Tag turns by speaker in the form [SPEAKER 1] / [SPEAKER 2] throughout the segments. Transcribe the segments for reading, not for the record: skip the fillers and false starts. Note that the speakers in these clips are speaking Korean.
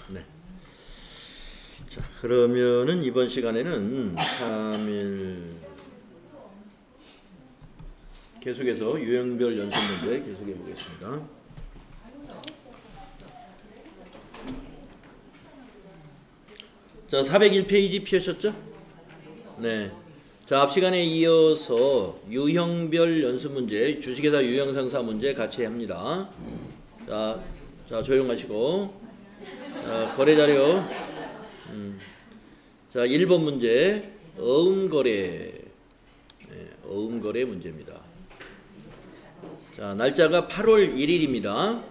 [SPEAKER 1] 네. 자, 그러면은 이번 시간에는 3일 계속해서 유형별 연습 문제 계속해 보겠습니다. 자, 401페이지 피하셨죠? 네. 자, 앞 시간에 이어서 유형별 연습 문제, 주식회사 유형상사 문제 같이 합니다. 자, 조용하시고. 자, 거래자료. 자, 1번 문제. 어음거래. 네, 어음거래 문제입니다. 자, 날짜가 8월 1일입니다.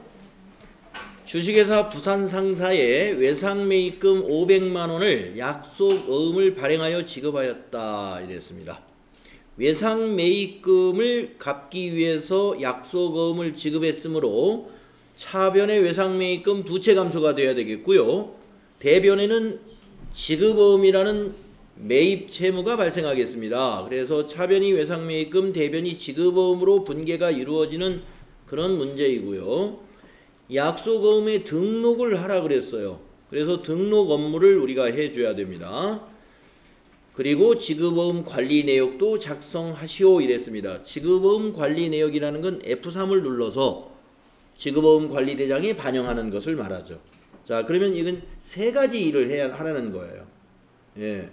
[SPEAKER 1] 주식회사 부산상사에 외상매입금 500만원을 약속어음을 발행하여 지급하였다 이랬습니다. 외상매입금을 갚기 위해서 약속어음을 지급했으므로 차변의 외상매입금 부채감소가 되어야 되겠고요. 대변에는 지급어음이라는 매입 채무가 발생하겠습니다. 그래서 차변이 외상매입금, 대변이 지급어음으로 분계가 이루어지는 그런 문제이고요. 약속어음에 등록을 하라 그랬어요. 그래서 등록 업무를 우리가 해줘야 됩니다. 그리고 지급어음 관리 내역도 작성하시오 이랬습니다. 지급어음 관리 내역이라는 건 F3을 눌러서 지급어음 관리대장에 반영하는 것을 말하죠. 자, 그러면 이건 세 가지 일을 해야 하라는 거예요. 예.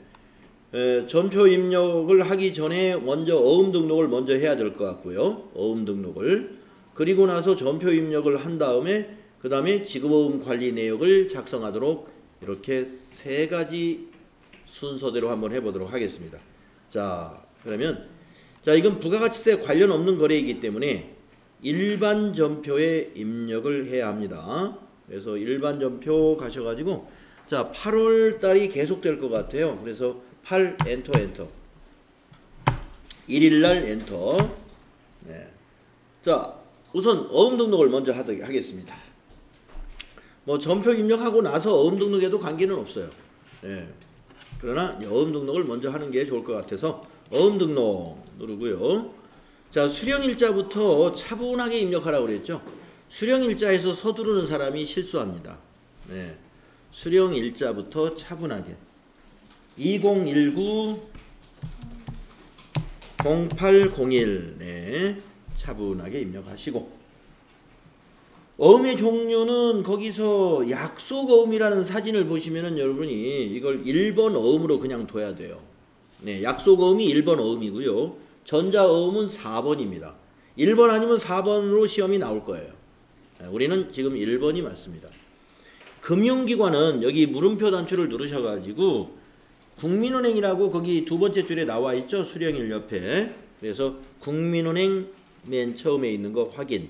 [SPEAKER 1] 전표 입력을 하기 전에 먼저 어음 등록을 먼저 해야 될 것 같고요. 어음 등록을. 그리고 나서 전표 입력을 한 다음에 그 다음에 지급어음 관리 내역을 작성하도록 이렇게 세 가지 순서대로 한번 해보도록 하겠습니다. 자, 그러면 자, 이건 부가가치세 관련 없는 거래이기 때문에 일반 전표에 입력을 해야 합니다. 그래서 일반 전표 가셔가지고 자, 8월 달이 계속될 것 같아요. 그래서 8 엔터 1일날 엔터. 네. 자, 우선 어음 등록을 먼저 하겠습니다. 뭐 전표 입력하고 나서 어음 등록에도 관계는 없어요. 예. 그러나 어음 등록을 먼저 하는 게 좋을 것 같아서 어음 등록 누르고요. 자, 수령일자부터 차분하게 입력하라고 그랬죠. 수령일자에서 서두르는 사람이 실수합니다. 네. 수령일자부터 차분하게 2019 0801 네. 차분하게 입력하시고 어음의 종류는 거기서 약속어음이라는 사진을 보시면은 여러분이 이걸 1번 어음으로 그냥 둬야 돼요. 네, 약속어음이 1번 어음이고요. 전자어음은 4번입니다. 1번 아니면 4번으로 시험이 나올 거예요. 우리는 지금 1번이 맞습니다. 금융기관은 여기 물음표 단추를 누르셔가지고 국민은행이라고 거기 두 번째 줄에 나와 있죠. 수령일 옆에. 그래서 국민은행 맨 처음에 있는 거 확인.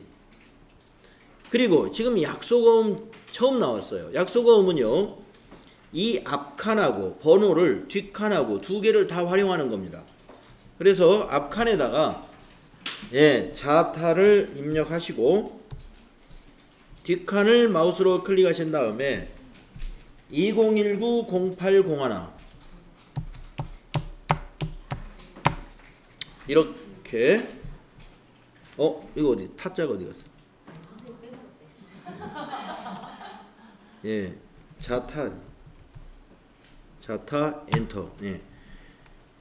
[SPEAKER 1] 그리고 지금 약속어음 처음 나왔어요. 약속어음은요, 이 앞칸하고 번호를 뒷칸하고 두 개를 다 활용하는 겁니다. 그래서 앞칸에다가 예, 자타를 입력하시고 뒷칸을 마우스로 클릭하신 다음에 2019-0801 이렇게 이거 어디 타짜가 어디 갔어? 예, 자타 엔터. 예,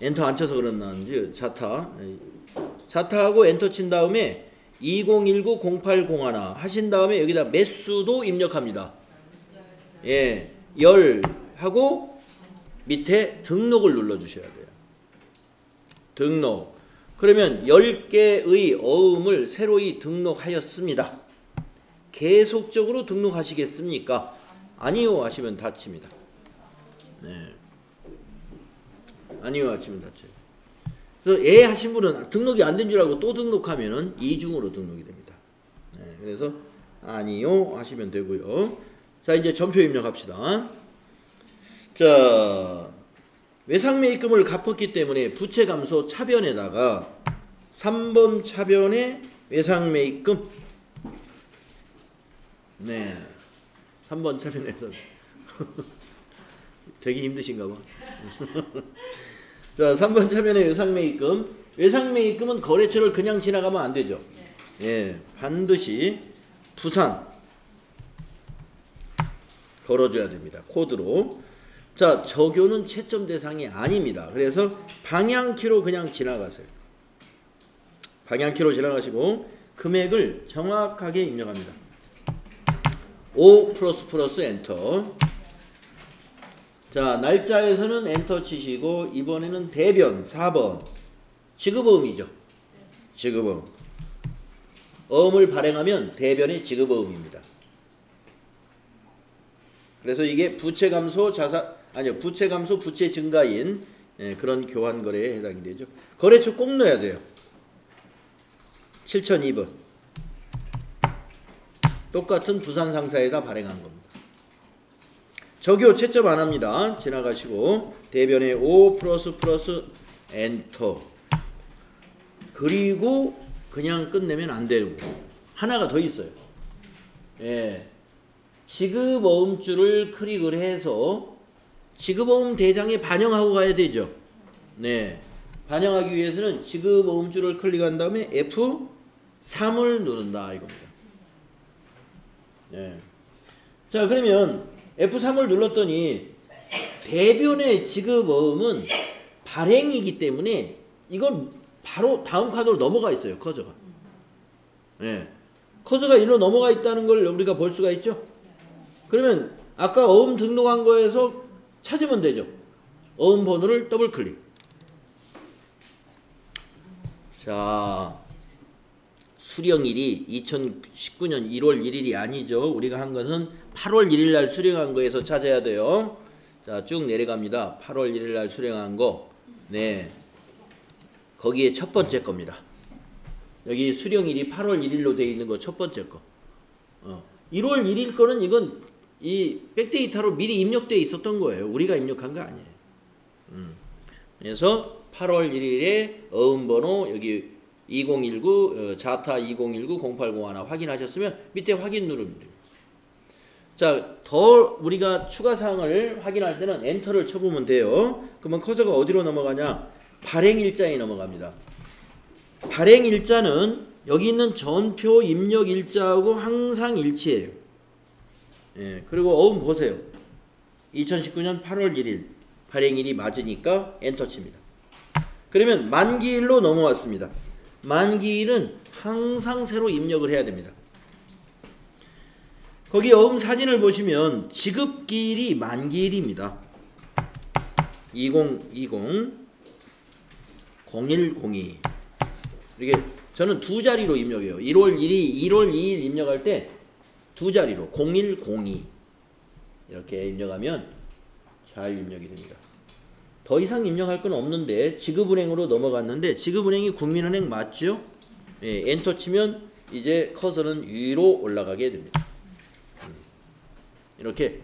[SPEAKER 1] 엔터 안 쳐서 그랬나는지 자타하고 엔터 친 다음에 2019-0801 하신 다음에 여기다 매수도 입력합니다. 예, 열 하고 밑에 등록을 눌러 주셔야 돼요. 등록. 그러면 10개의 어음을 새로이 등록하였습니다. 계속적으로 등록하시겠습니까? 아니요 하시면 닫힙니다. 네. 아니요 하시면 닫혀요. 그래서 하신 분은 등록이 안 된 줄 알고 또 등록하면은 이중으로 등록이 됩니다. 네. 그래서 아니요 하시면 되고요. 자, 이제 전표 입력합시다. 자, 외상매입금을 갚았기 때문에 부채감소 차변에다가 3번 차변에 외상매입금 네, 3번 차변에서 되게 힘드신가 봐. 자, 3번 차변에 외상매입금. 외상매입금은 거래처를 그냥 지나가면 안 되죠. 예, 반드시 부산 걸어줘야 됩니다. 코드로. 자, 적요는 채점 대상이 아닙니다. 그래서 방향키로 그냥 지나가세요. 방향키로 지나가시고 금액을 정확하게 입력합니다. 5 플러스 엔터. 자, 날짜에서는 엔터 치시고 이번에는 대변 4번 지급어음이죠. 지급어음. 어음을 발행하면 대변의 지급어음입니다. 그래서 이게 부채 감소 부채 감소 부채 증가인 그런 교환 거래에 해당이 되죠. 거래처 꼭 넣어야 돼요. 7002번. 똑같은 부산 상사에다 발행한 겁니다. 적요 채점 안 합니다. 지나가시고 대변에 5 플러스 엔터. 그리고 그냥 끝내면 안 되고 하나가 더 있어요. 예. 지급어음줄을 클릭을 해서 지급어음 대장에 반영하고 가야 되죠. 네. 반영하기 위해서는 지급어음줄을 클릭한 다음에 F3을 누른다 이겁니다. 네. 자, 그러면 F3을 눌렀더니 대변의 지급어음은 발행이기 때문에 이건 바로 다음 칸으로 넘어가 있어요. 커서가. 네. 커서가 이리로 넘어가 있다는 걸 우리가 볼 수가 있죠. 그러면 아까 어음 등록한 거에서 찾으면 되죠. 어음 번호를 더블 클릭. 자, 수령일이 2019년 1월 1일이 아니죠. 우리가 한 것은 8월 1일 날 수령한 거에서 찾아야 돼요. 자, 쭉 내려갑니다. 8월 1일 날 수령한 거. 네. 거기에 첫 번째 겁니다. 여기 수령일이 8월 1일로 되어 있는 거 첫 번째 거. 1월 1일 거는 이건 이 백데이터로 미리 입력되어 있었던 거예요. 우리가 입력한 거 아니에요. 그래서 8월 1일에 어음번호 여기 2019 자타 2019 0801 확인하셨으면 밑에 확인 누르면 됩니다. 자, 더 우리가 추가 사항을 확인할 때는 엔터를 쳐보면 돼요. 그러면 커서가 어디로 넘어가냐? 발행일자에 넘어갑니다. 발행일자는 여기 있는 전표 입력 일자하고 항상 일치해요. 예, 그리고 어음 보세요. 2019년 8월 1일 발행일이 맞으니까 엔터 칩니다. 그러면 만기일로 넘어왔습니다. 만기일은 항상 새로 입력을 해야 됩니다. 거기 어음 사진을 보시면 지급기일이 만기일입니다. 2020 0102 이렇게 저는 두 자리로 입력해요. 1월 2일 입력할 때 두 자리로 0102 이렇게 입력하면 잘 입력이 됩니다. 더 이상 입력할 건 없는데 지급은행으로 넘어갔는데 지급은행이 국민은행 맞죠? 예, 엔터 치면 이제 커서는 위로 올라가게 됩니다. 이렇게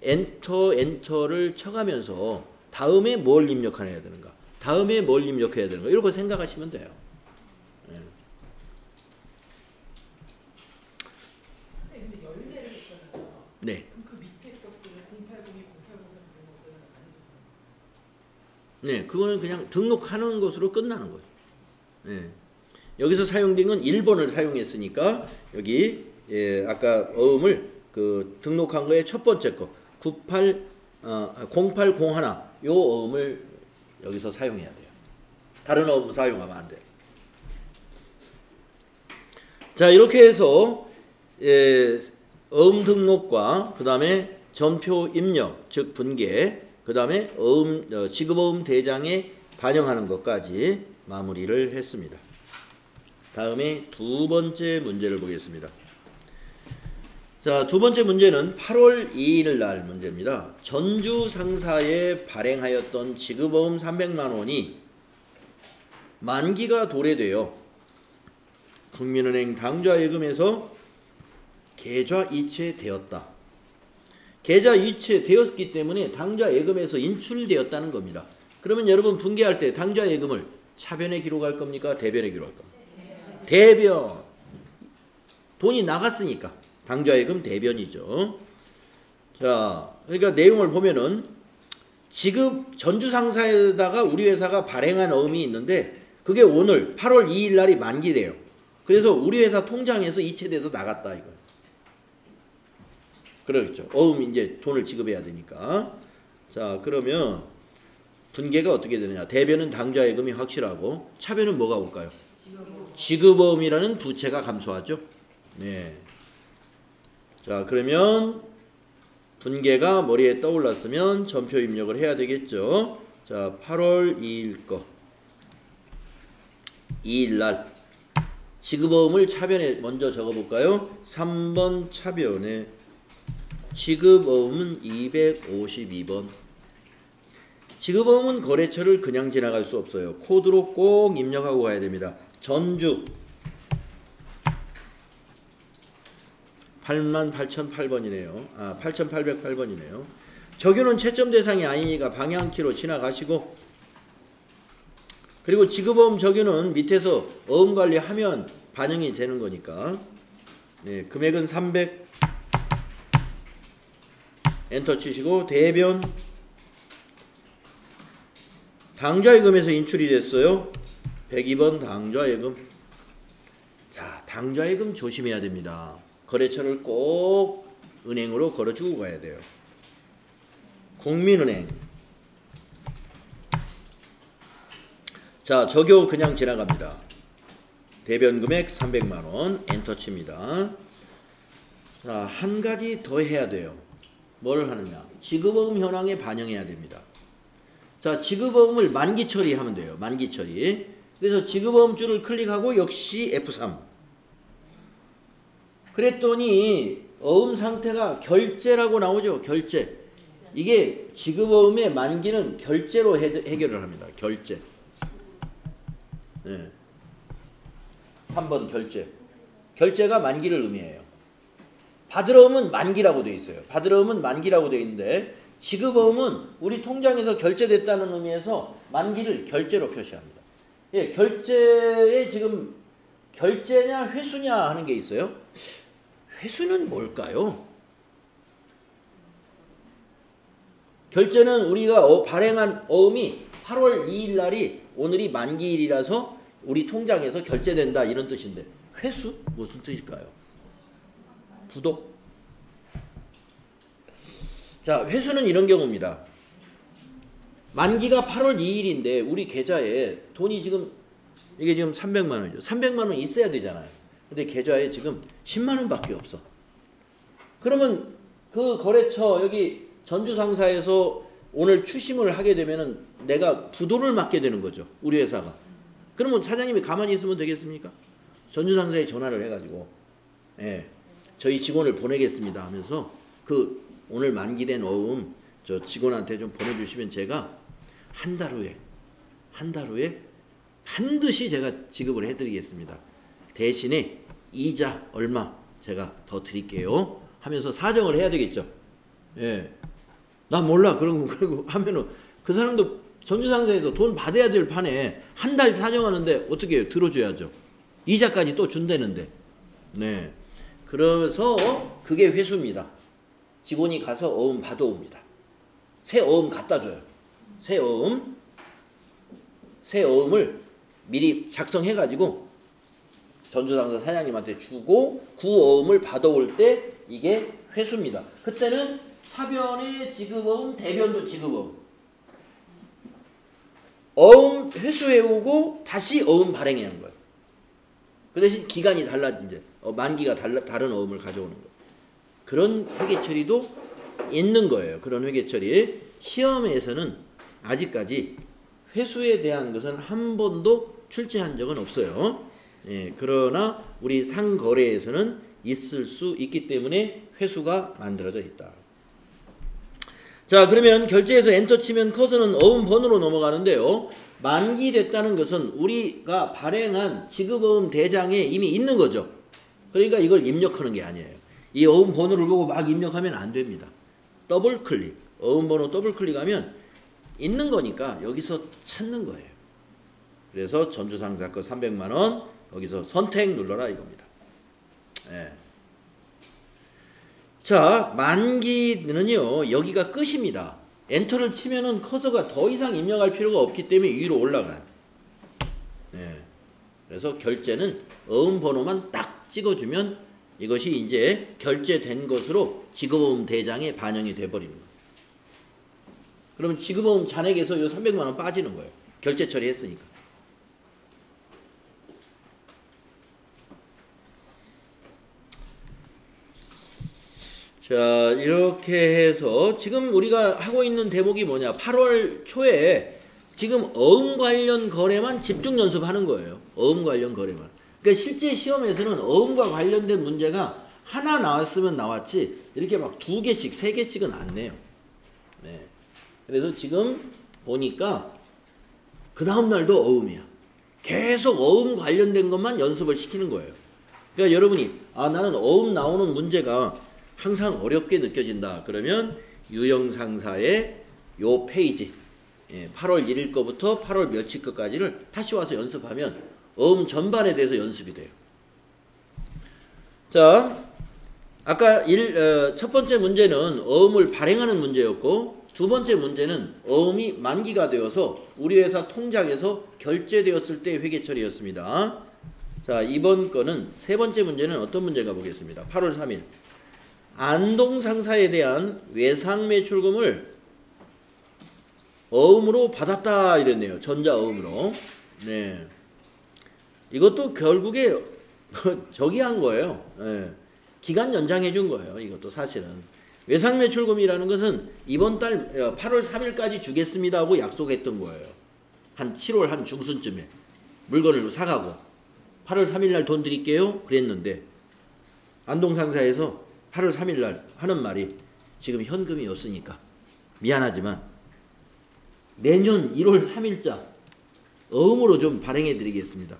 [SPEAKER 1] 엔터를 쳐가면서 다음에 뭘 입력해야 되는가? 다음에 뭘 입력해야 되는가? 이렇게 생각하시면 돼요. 예.
[SPEAKER 2] 선생님, 근데 열례를 했잖아요.
[SPEAKER 1] 네.
[SPEAKER 2] 그럼 그 밑에 것들은 080이 0803 이런 것들은 아니죠?
[SPEAKER 1] 네, 그거는 그냥 등록하는 것으로 끝나는 거죠. 예. 여기서 사용된 건 1번을 사용했으니까 여기 아까 어음을 등록한 거에 첫 번째 거 0801 요 어음을 여기서 사용해야 돼요. 다른 어음 사용하면 안 돼요. 자, 이렇게 해서 어음 등록과 그 다음에 전표 입력 즉 분계 그 다음에 지급어음 대장에 반영하는 것까지 마무리를 했습니다. 다음에 두 번째 문제를 보겠습니다. 자, 두 번째 문제는 8월 2일 날 문제입니다. 전주 상사에 발행하였던 지급어음 300만 원이 만기가 도래되어 국민은행 당좌예금에서 계좌 이체되었다. 계좌 이체되었기 때문에 당좌예금에서 인출되었다는 겁니다. 그러면 여러분 분계할 때 당좌예금을 차변에 기록할 겁니까? 대변에 기록할 겁니까? 대변. 돈이 나갔으니까 당좌예금 대변이죠. 자, 그러니까 내용을 보면은 지급 전주 상사에다가 우리 회사가 발행한 어음이 있는데 그게 오늘 8월 2일 날이 만기래요. 그래서 우리 회사 통장에서 이체돼서 나갔다 이거예요. 그렇죠. 어음 이제 돈을 지급해야 되니까. 자, 그러면 분계가 어떻게 되느냐? 대변은 당좌예금이 확실하고 차변은 뭐가 올까요? 지급어음이라는 부채가 감소하죠. 네. 자, 그러면 분계가 머리에 떠올랐으면 전표 입력을 해야 되겠죠. 자, 8월 2일 거. 2일 날 지급어음을 차변에 먼저 적어볼까요? 3번 차변에 지급어음은 252번. 지급어음은 거래처를 그냥 지나갈 수 없어요. 코드로 꼭 입력하고 가야 됩니다. 전주 88,008번이네요. 8,808번이네요. 적유는 채점 대상이 아니니까 방향키로 지나가시고, 그리고 지급어음 적유는 밑에서 어음 관리하면 반영이 되는 거니까. 네, 금액은 300. 엔터 치시고 대변 당좌예금에서 인출이 됐어요. 102번 당좌예금. 자, 당좌예금 조심해야 됩니다. 거래처를 꼭 은행으로 걸어주고 가야 돼요. 국민은행. 자, 적요 그냥 지나갑니다. 대변 금액 300만원 엔터 칩니다. 자, 한 가지 더 해야 돼요. 뭘 하느냐? 지급어음 현황에 반영해야 됩니다. 자, 지급어음을 만기 처리하면 돼요. 만기 처리. 그래서 지급어음 줄을 클릭하고 역시 F3. 그랬더니 어음 상태가 결제라고 나오죠. 결제. 이게 지급어음의 만기는 결제로 해결을 합니다. 결제. 네. 3번 결제. 결제가 만기를 의미해요. 받으러음은 만기라고 되어 있어요. 받으러음은 만기라고 되어 있는데 지급어음은 우리 통장에서 결제됐다는 의미에서 만기를 결제로 표시합니다. 예, 결제에 지금 결제냐 회수냐 하는 게 있어요. 회수는 뭘까요? 결제는 우리가 발행한 어음이 8월 2일 날이 오늘이 만기일이라서 우리 통장에서 결제된다 이런 뜻인데 회수? 무슨 뜻일까요? 부도? 자, 회수는 이런 경우입니다. 만기가 8월 2일인데 우리 계좌에 돈이 지금 이게 지금 300만 원이죠. 300만 원 있어야 되잖아요. 근데 계좌에 지금 10만 원밖에 없어. 그러면 그 거래처 여기 전주상사에서 오늘 추심을 하게 되면은 내가 부도를 맞게 되는 거죠. 우리 회사가. 그러면 사장님이 가만히 있으면 되겠습니까? 전주상사에 전화를 해가지고 예, 저희 직원을 보내겠습니다 하면서 그 오늘 만기된 어음 저 직원한테 좀 보내주시면 제가 한 달 후에 반드시 제가 지급을 해드리겠습니다. 대신에 이자 얼마 제가 더 드릴게요 하면서 사정을 해야 되겠죠. 예, 나 몰라 그러고 하면은 그 사람도 전주상사에서 돈 받아야 될 판에 한 달 사정하는데 어떻게 해요? 들어줘야죠. 이자까지 또 준다는데. 네, 그래서 그게 회수입니다. 직원이 가서 어음 받아옵니다. 새 어음 갖다 줘요. 새 어음을 미리 작성해가지고 전주상사 사장님한테 주고 구어음을 받아올 때 이게 회수입니다. 그때는 차변의 지급어음, 대변도 지급어음. 어음 회수해오고 다시 어음 발행해야 하는 거예요. 그 대신 기간이 달라 이제 만기가 다른 어음을 가져오는 거예요. 그런 회계 처리도 있는 거예요. 그런 회계 처리. 시험에서는 아직까지 회수에 대한 것은 한 번도 출제한 적은 없어요. 예, 그러나 우리 상거래에서는 있을 수 있기 때문에 회수가 만들어져 있다. 자, 그러면 결제에서 엔터 치면 커서는 어음 번호로 넘어가는데요. 만기됐다는 것은 우리가 발행한 지급어음 대장에 이미 있는 거죠. 그러니까 이걸 입력하는 게 아니에요. 이 어음 번호를 보고 막 입력하면 안 됩니다. 더블 클릭, 어음 번호 더블 클릭하면 있는 거니까 여기서 찾는 거예요. 그래서 전주상사 거 300만 원 여기서 선택 눌러라 이겁니다. 예. 자, 만기는요 여기가 끝입니다. 엔터를 치면은 커서가 더 이상 입력할 필요가 없기 때문에 위로 올라가요. 예. 그래서 결제는 어음 번호만 딱 찍어주면 이것이 이제 결제된 것으로 지급보험 대장에 반영이 돼버리는 거예요. 그러면 지급보험 잔액에서 이 300만 원 빠지는 거예요. 결제 처리했으니까. 자, 이렇게 해서 지금 우리가 하고 있는 대목이 뭐냐? 8월 초에 지금 어음 관련 거래만 집중 연습하는 거예요. 어음 관련 거래만. 그러니까 실제 시험에서는 어음과 관련된 문제가 하나 나왔으면 나왔지 이렇게 막 2개씩, 3개씩은 안 내요. 네. 그래서 지금 보니까 그 다음 날도 어음이야. 계속 어음 관련된 것만 연습을 시키는 거예요. 그러니까 여러분이 나는 어음 나오는 문제가 항상 어렵게 느껴진다. 그러면 유형상사의 요 페이지 8월 1일 거부터 8월 며칠 거까지를 다시 와서 연습하면 어음 전반에 대해서 연습이 돼요. 자, 아까 첫 번째 문제는 어음을 발행하는 문제였고 두 번째 문제는 어음이 만기가 되어서 우리 회사 통장에서 결제되었을 때 회계 처리였습니다. 자, 이번 거는 세 번째 문제는 어떤 문제가 보겠습니다. 8월 3일 안동상사에 대한 외상매출금을 어음으로 받았다 이랬네요. 전자어음으로. 네. 이것도 결국에 저기 한 거예요. 네. 기간 연장해 준 거예요. 이것도 사실은. 외상매출금이라는 것은 이번 달 8월 3일까지 주겠습니다 하고 약속했던 거예요. 한 7월 한 중순쯤에 물건을 사가고 8월 3일 날 돈 드릴게요 그랬는데 안동상사에서 8월 3일 날 하는 말이 지금 현금이 없으니까 미안하지만 내년 1월 3일자 어음으로 좀 발행해 드리겠습니다.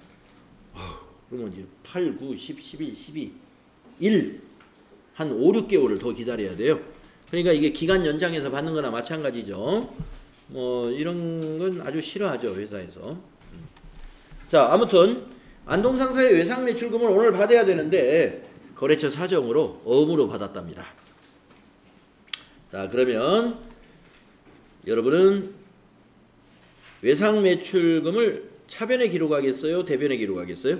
[SPEAKER 1] 그러면 이제 8, 9, 10, 11, 12, 1 한 5, 6개월을 더 기다려야 돼요. 그러니까 이게 기간 연장해서 받는 거나 마찬가지죠. 뭐 이런 건 아주 싫어하죠, 회사에서. 자, 아무튼 안동상사의 외상매출금을 오늘 받아야 되는데 거래처 사정으로 어음으로 받았답니다. 자, 그러면 여러분은 외상매출금을 차변에 기록하겠어요? 대변에 기록하겠어요?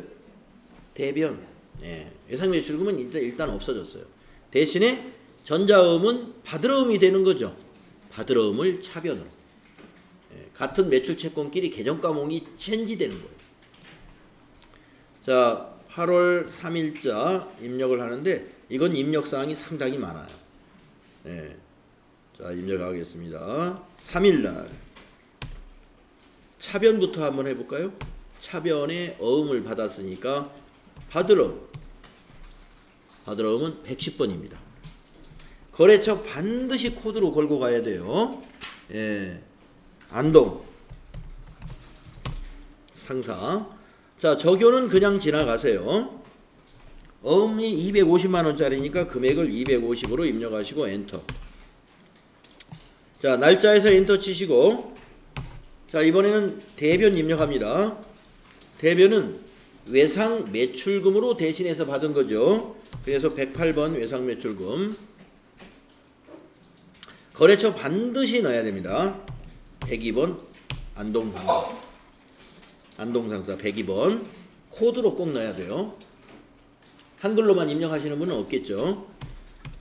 [SPEAKER 1] 대변. 예, 외상매출금은 일단 없어졌어요. 대신에 전자어음은 받으러음이 되는 거죠. 받으러음을 차변으로. 예, 같은 매출채권끼리 계정과목이 체인지되는 거예요. 자, 8월 3일자 입력을 하는데 이건 입력사항이 상당히 많아요. 예, 자, 입력하겠습니다. 3일날 차변부터 한번 해볼까요? 차변에 어음을 받았으니까 받으러음은 110번입니다. 거래처 반드시 코드로 걸고 가야 돼요. 예, 안동 상사. 자, 적요는 그냥 지나가세요. 어음이 250만원짜리니까 금액을 250으로 입력하시고 엔터. 자, 날짜에서 엔터 치시고 자, 이번에는 대변 입력합니다. 대변은 외상 매출금으로 대신해서 받은 거죠. 그래서 108번 외상 매출금. 거래처 반드시 넣어야 됩니다. 102번 안동상사. 안동상사 102번. 코드로 꼭 넣어야 돼요. 한글로만 입력하시는 분은 없겠죠.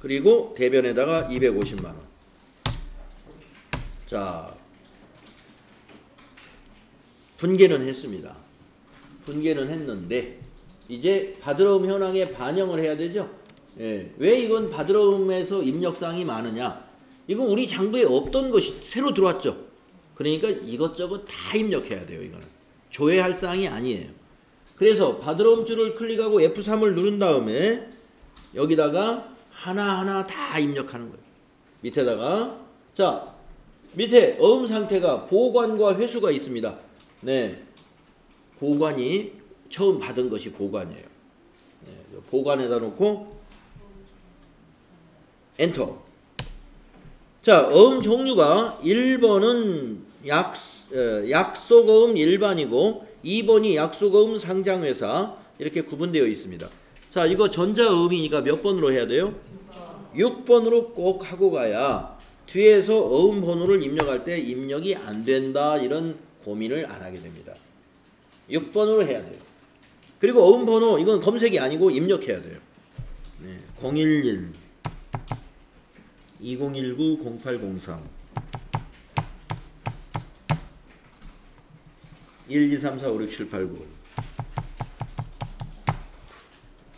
[SPEAKER 1] 그리고 대변에다가 250만원. 자, 분계는 했습니다. 분계는 했는데 이제 받으러움 현황에 반영을 해야 되죠. 예. 왜 이건 받으러움에서 입력사항이 많으냐? 이건 우리 장부에 없던 것이 새로 들어왔죠. 그러니까 이것저것 다 입력해야 돼요. 이거는 조회할 사항이 아니에요. 그래서 받으러움 줄을 클릭하고 F3을 누른 다음에 여기다가 하나하나 다 입력하는 거예요. 밑에다가 자, 밑에 어음 상태가 보관과 회수가 있습니다. 네, 보관이 처음 받은 것이 보관이에요. 네, 보관에다 놓고 엔터. 자, 어음 종류가 1번은 약속어음 일반이고 2번이 약속어음 상장회사 이렇게 구분되어 있습니다. 자, 이거 전자어음이니까 몇 번으로 해야 돼요? 6번으로 꼭 하고 가야 뒤에서 어음 번호를 입력할 때 입력이 안 된다 이런 고민을 안 하게 됩니다. 6번으로 해야 돼요. 그리고 어음 번호 이건 검색이 아니고 입력해야 돼요. 011 2019 0803 1, 2, 3, 4, 5, 6, 7, 8, 9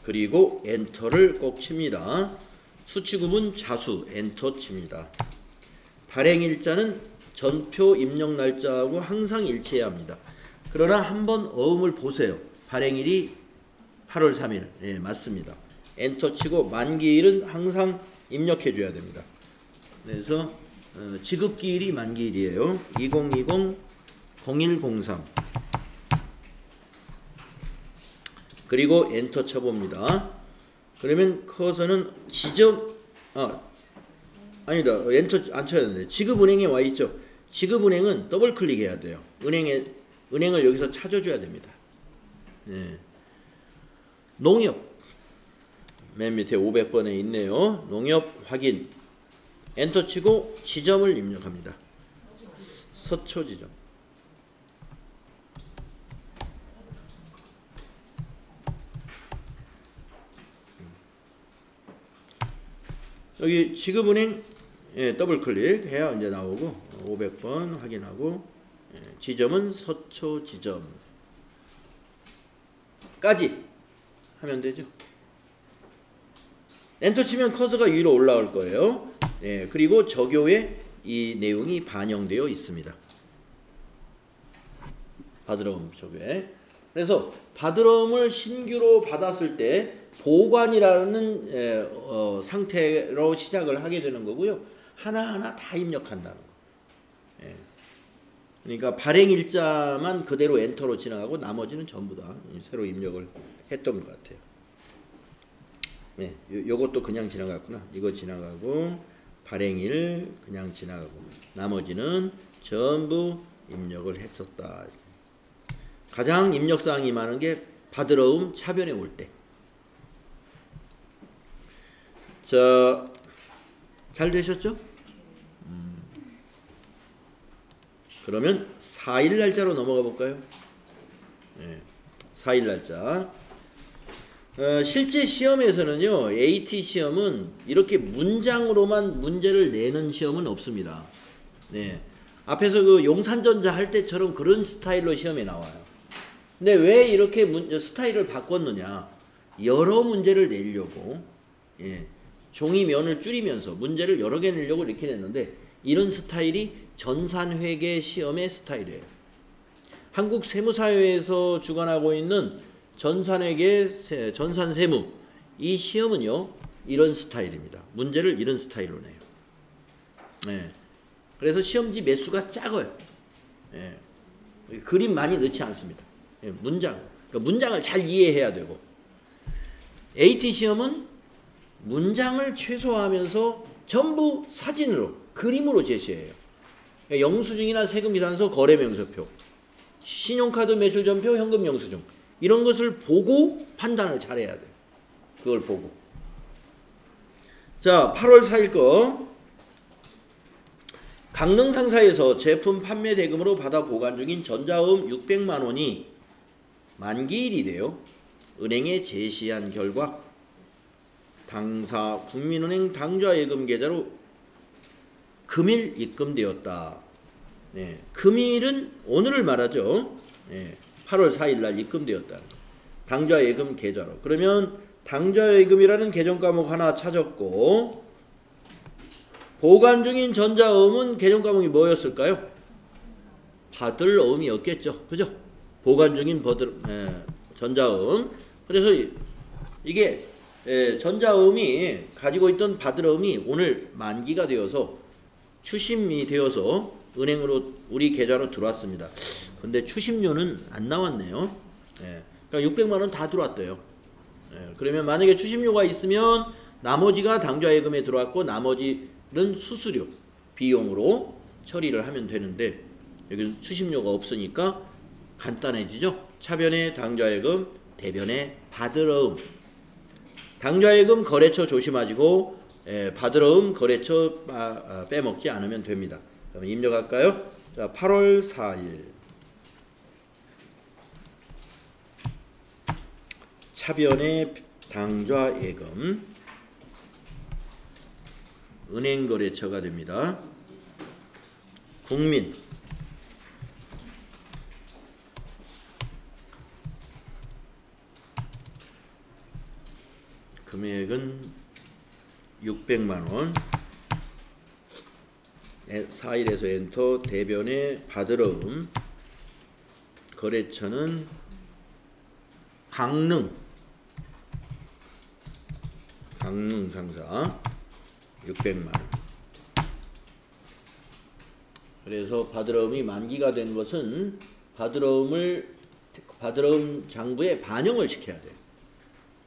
[SPEAKER 1] 그리고 엔터를 꼭 칩니다. 수치구문 자수 엔터 칩니다. 발행일자는 전표 입력 날짜하고 항상 일치해야 합니다. 그러나 한번 어음을 보세요. 발행일이 8월 3일 예, 맞습니다. 엔터 치고 만기일은 항상 입력해 줘야 됩니다. 그래서 지급기일이 만기일이에요. 2020 0103 그리고 엔터 쳐봅니다. 그러면 커서는 지점 아니다. 엔터 안 쳐야 되는데 지급은행에 와 있죠. 지급은행은 더블 클릭해야 돼요. 은행을 여기서 찾아줘야 됩니다. 예. 농협 맨 밑에 500번에 있네요. 농협 확인 엔터 치고 지점을 입력합니다. 서초 지점. 여기 지급은행 예, 더블 클릭해야 이제 나오고 500번 확인하고 예, 지점은 서초 지점까지 하면 되죠. 엔터 치면 커서가 위로 올라올 거예요. 예, 그리고 저교에 이 내용이 반영되어 있습니다. 받으러옴 저교에. 그래서 받으러옴을 신규로 받았을 때 보관이라는 상태로 시작을 하게 되는 거고요. 하나하나 다 입력한다는 거. 예. 그러니까 발행일자만 그대로 엔터로 지나가고 나머지는 전부 다 새로 입력을 했던 것 같아요. 네, 요것도 그냥 지나갔구나. 이거 지나가고 발행일 그냥 지나가고 나머지는 전부 입력을 했었다. 가장 입력사항이 많은 게 받으러움 차변에 올 때. 자, 잘 되셨죠? 그러면 4일 날짜로 넘어가 볼까요? 네, 4일 날짜. 실제 시험에서는요, AT 시험은 이렇게 문장으로만 문제를 내는 시험은 없습니다. 네, 앞에서 그 용산전자 할 때처럼 그런 스타일로 시험에 나와요. 근데 왜 이렇게 스타일을 바꿨느냐? 여러 문제를 내려고, 예, 종이 면을 줄이면서 문제를 여러 개 내려고 이렇게 냈는데 이런 스타일이 전산회계 시험의 스타일이에요. 한국세무사회에서 주관하고 있는 전산회계, 전산세무 이 시험은요 이런 스타일입니다. 문제를 이런 스타일로 내요. 네. 그래서 시험지 매수가 작아요. 네. 그림 많이 넣지 않습니다. 네. 문장, 그러니까 문장을 잘 이해해야 되고 AT 시험은 문장을 최소화하면서 전부 사진으로 그림으로 제시해요. 그러니까 영수증이나 세금이단서 거래명세표, 신용카드 매출전표, 현금 영수증 이런 것을 보고 판단을 잘해야 돼요. 그걸 보고. 자, 8월 4일 거. 강릉 상사에서 제품 판매 대금으로 받아 보관 중인 전자음 600만 원이 만기일이 돼요. 은행에 제시한 결과 당사 국민은행 당좌예금 계좌로 금일 입금되었다. 네, 금일은 오늘을 말하죠. 네, 8월 4일 날 입금되었다. 당좌예금 계좌로. 그러면 당좌예금이라는 계정 과목 하나 찾았고 보관 중인 전자음은 계정 과목이 뭐였을까요? 받을 어음이었겠죠. 그죠? 보관 중인 전자음. 그래서 이게 전자음이 가지고 있던 받을 어음이 오늘 만기가 되어서 추심이 되어서 은행으로 우리 계좌로 들어왔습니다. 근데 추심료는 안 나왔네요. 그러니까 600만 원 다 들어왔대요. 그러면 만약에 추심료가 있으면 나머지가 당좌예금에 들어왔고 나머지는 수수료, 비용으로 처리를 하면 되는데 여기는 추심료가 없으니까 간단해지죠. 차변에 당좌예금, 대변에 받으러음. 당좌예금 거래처 조심하시고 받으러음 거래처 빼먹지 않으면 됩니다. 그럼 입력할까요? 자, 8월 4일 차변에 당좌예금 은행거래처가 됩니다. 국민 금액은 600만원. 4일에서 엔터. 대변에 받으러움. 거래처는 강릉 상사 600만원. 그래서 받으러움이 만기가 된 것은 받으러움 장부에 반영을 시켜야 돼요.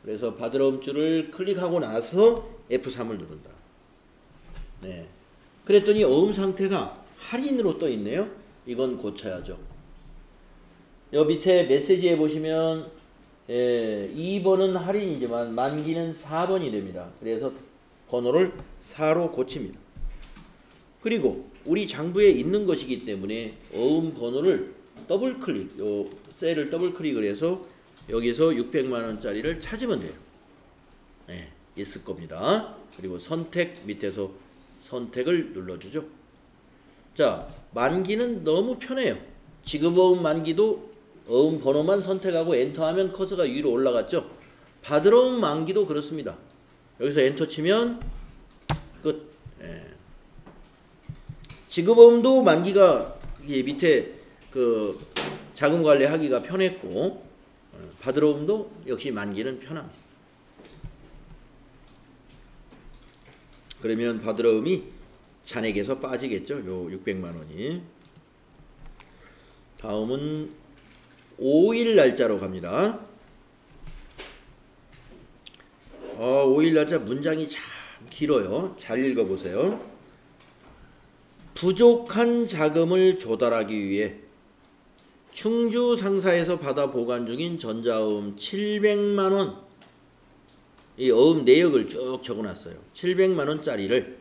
[SPEAKER 1] 그래서 받으러움줄을 클릭하고 나서 F3을 누른다. 네. 그랬더니 어음 상태가 할인으로 떠 있네요. 이건 고쳐야죠. 여 밑에 메시지에 보시면 2번은 할인이지만 만기는 4번이 됩니다. 그래서 번호를 4로 고칩니다. 그리고 우리 장부에 있는 것이기 때문에 어음 번호를 더블 클릭, 요 셀을 더블 클릭을 해서 여기서 600만원짜리를 찾으면 돼요. 네, 있을 겁니다. 그리고 선택 밑에서 선택을 눌러주죠. 자, 만기는 너무 편해요. 지급어음 만기도 어음 번호만 선택하고 엔터하면 커서가 위로 올라갔죠. 받으러움 만기도 그렇습니다. 여기서 엔터 치면 끝. 예. 지급어음도 만기가 밑에 그 자금 관리하기가 편했고, 받으러움도 역시 만기는 편합니다. 그러면 받으러움이 잔액에서 빠지겠죠. 요 600만원이. 다음은 5일 날짜로 갑니다. 5일 날짜 문장이 참 길어요. 잘 읽어보세요. 부족한 자금을 조달하기 위해 충주 상사에서 받아 보관 중인 전자어음 700만원, 이 어음 내역을 쭉 적어놨어요. 700만원짜리를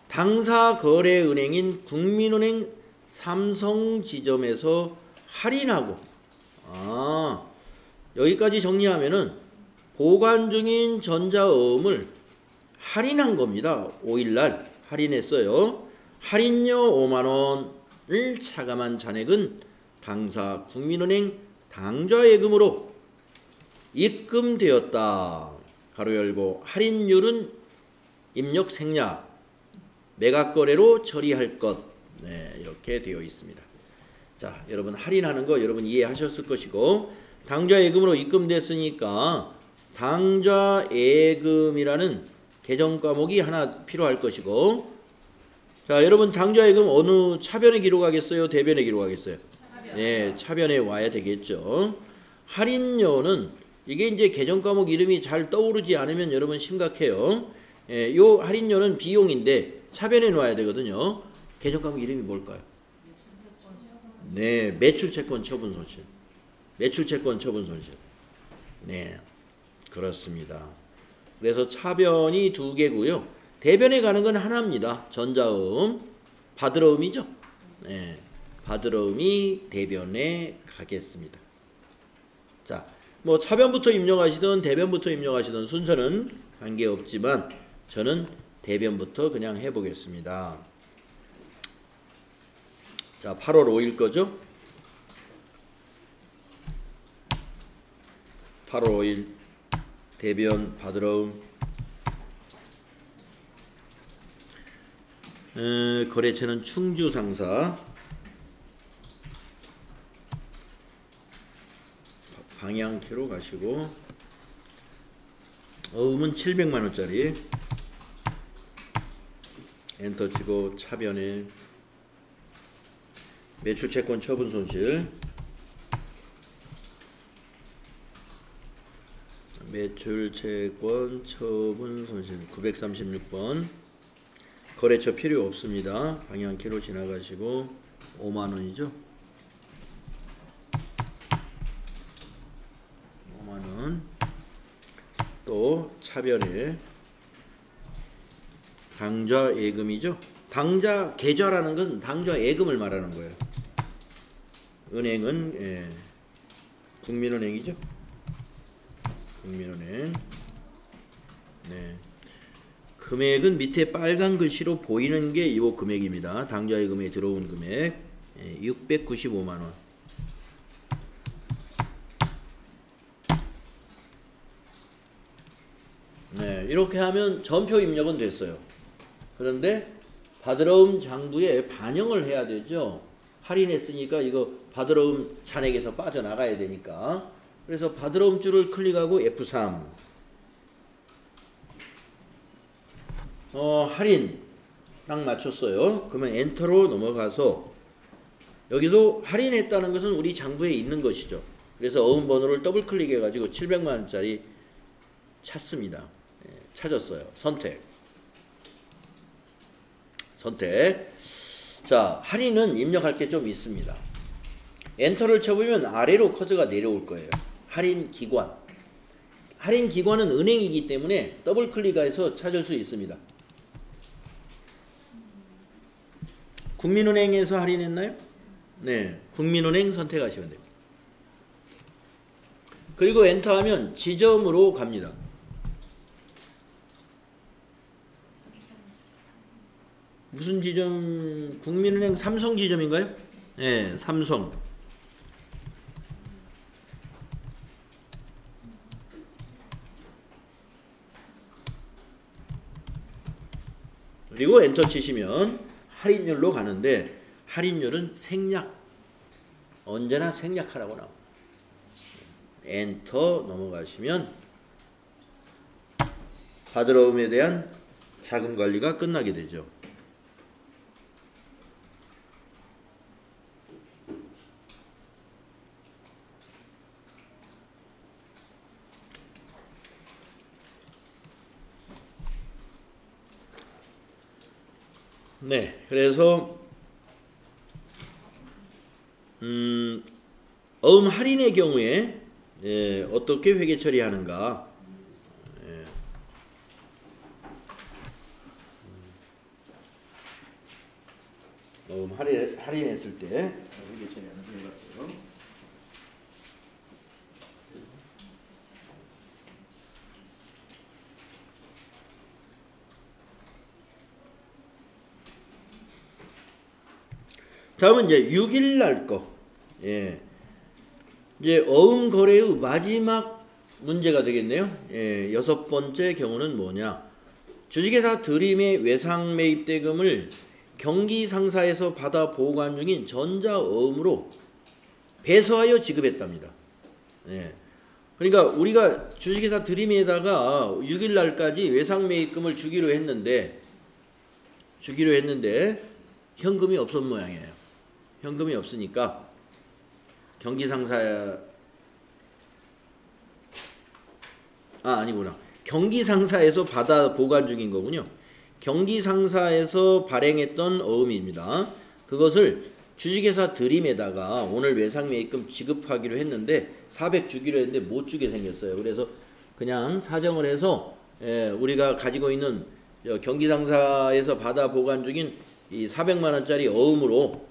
[SPEAKER 1] 당사 거래은행인 국민은행 삼성지점에서 할인하고, 여기까지 정리하면은 보관 중인 전자어음을 할인한 겁니다. 5일날 할인했어요. 할인료 5만원을 차감한 잔액은 당사 국민은행 당좌예금으로 입금되었다. 가로 열고 할인율은 입력 생략 매각거래로 처리할 것. 네, 이렇게 되어 있습니다. 자, 여러분 할인하는 거 여러분 이해하셨을 것이고, 당좌예금으로 입금됐으니까 당좌예금이라는 계정 과목이 하나 필요할 것이고, 자, 여러분 당좌예금 어느 차변에 기록하겠어요? 대변에 기록하겠어요? 네, 차변에 와야 되겠죠. 할인료는 이게 이제 계정 과목 이름이 잘 떠오르지 않으면 여러분 심각해요. 요 할인료는 비용인데 차변에 놓아야 되거든요. 계정 과목 이름이 뭘까요? 네, 매출채권 처분 손실. 매출채권 처분 손실. 네, 그렇습니다. 그래서 차변이 2개고요. 대변에 가는 건 하나입니다. 전자음, 받으러음이죠. 네, 받으러음이 대변에 가겠습니다. 자, 뭐 차변부터 입력하시든 대변부터 입력하시든 순서는 관계없지만 저는 대변부터 그냥 해보겠습니다. 자, 8월 5일 거죠? 8월 5일 대변 받으러움. 거래처는 충주상사. 방향키로 가시고 어음은 700만원짜리 엔터 치고 차변에 매출채권 처분 손실, 매출채권 처분 손실 936번. 거래처 필요 없습니다. 방향키로 지나가시고 5만원이죠. 5만원. 또 차변에 당좌 예금이죠. 당좌 계좌라는 것은 당좌 예금을 말하는 거예요. 은행은 국민은행이죠. 국민은행. 네. 금액은 밑에 빨간 글씨로 보이는 게 이 금액입니다. 당좌예금에 들어온 금액 695만 원. 네, 이렇게 하면 전표 입력은 됐어요. 그런데 받으러옴 장부에 반영을 해야 되죠. 할인했으니까 이거 받으러옴 잔액에서 빠져나가야 되니까. 그래서 받으러옴 줄을 클릭하고 F3. 할인 딱 맞췄어요. 그러면 엔터로 넘어가서 여기도 할인했다는 것은 우리 장부에 있는 것이죠. 그래서 어음 번호를 더블 클릭해 가지고 700만 원짜리 찾습니다. 찾았어요. 선택. 자, 할인은 입력할 게 좀 있습니다. 엔터를 쳐보면 아래로 커서가 내려올 거예요. 할인 기관. 할인 기관은 은행이기 때문에 더블 클릭해서 찾을 수 있습니다. 국민은행에서 할인했나요? 네, 국민은행 선택하시면 됩니다. 그리고 엔터하면 지점으로 갑니다. 무슨 지점? 국민은행 삼성 지점인가요? 네, 삼성. 그리고 엔터 치시면 할인율로 가는데 할인율은 생략. 언제나 생략하라고 나옵니다. 엔터 넘어가시면 받으러움에 대한 자금 관리가 끝나게 되죠. 네, 그래서 어음 할인의 경우에 어떻게 회계 처리하는가? 어음 할인했을 때 회계 처리하는 거 해봤어요. 다음은 이제 6일 날 거. 예. 이제 어음 거래의 마지막 문제가 되겠네요. 예. 6번째 경우는 뭐냐? 주식회사 드림의 외상 매입 대금을 경기 상사에서 받아 보관 중인 전자어음으로 배서하여 지급했답니다. 예. 그러니까 우리가 주식회사 드림에다가 6일 날까지 외상 매입금을 주기로 했는데 현금이 없었 모양이에요. 현금이 없으니까 경기상사에서 받아 보관 중인 거군요. 경기상사에서 발행했던 어음입니다. 그것을 주식회사 드림에다가 오늘 외상매입금 지급하기로 했는데 400 주기로 했는데 못 주게 생겼어요. 그래서 그냥 사정을 해서 우리가 가지고 있는 경기상사에서 받아 보관 중인 이 400만 원짜리 어음으로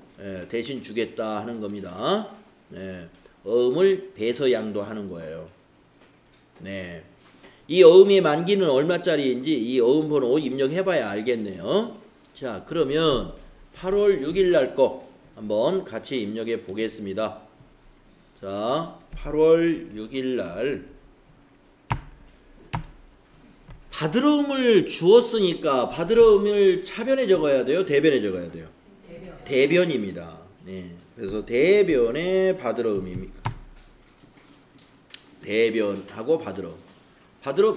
[SPEAKER 1] 대신 주겠다 하는 겁니다. 어음을 배서양도 하는 거예요. 네. 이 어음의 만기는 얼마짜리인지 이 어음 번호 입력해봐야 알겠네요. 자, 그러면 8월 6일 날 거 한번 같이 입력해 보겠습니다. 자, 8월 6일 날 받으러움을 주었으니까 받으러움을 차변에 적어야 돼요? 대변에 적어야 돼요? 대변입니다. 네. 그래서 대변에 받으러움입니까? 대변하고 받으러움.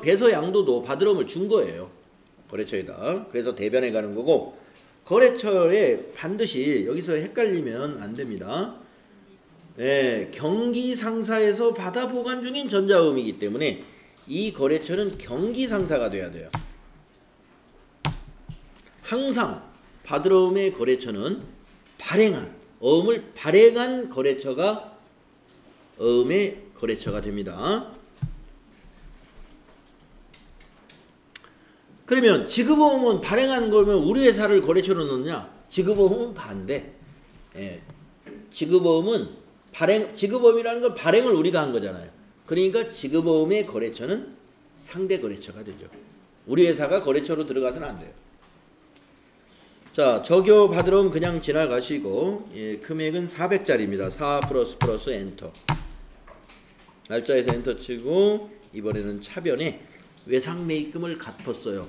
[SPEAKER 1] 배서양도도 받으러움을 준 거예요. 거래처에다. 그래서 대변에 가는 거고 거래처에 반드시 여기서 헷갈리면 안 됩니다. 네. 경기상사에서 받아 보관 중인 전자어음이기 때문에 이 거래처는 경기상사가 돼야 돼요. 항상 받으러움의 거래처는 어음을 발행한 거래처가 어음의 거래처가 됩니다. 그러면 지급어음은 발행한 거면 우리 회사를 거래처로 넣느냐? 지급어음은 반대. 지급어음이라는 건 발행을 우리가 한 거잖아요. 그러니까 지급어음의 거래처는 상대 거래처가 되죠. 우리 회사가 거래처로 들어가서는 안 돼요. 자, 적요 받으러면 그냥 지나가시고, 예, 금액은 400짜리입니다. 4 플러스 엔터. 날짜에서 엔터 치고, 이번에는 차변에 외상매입금을 갚았어요.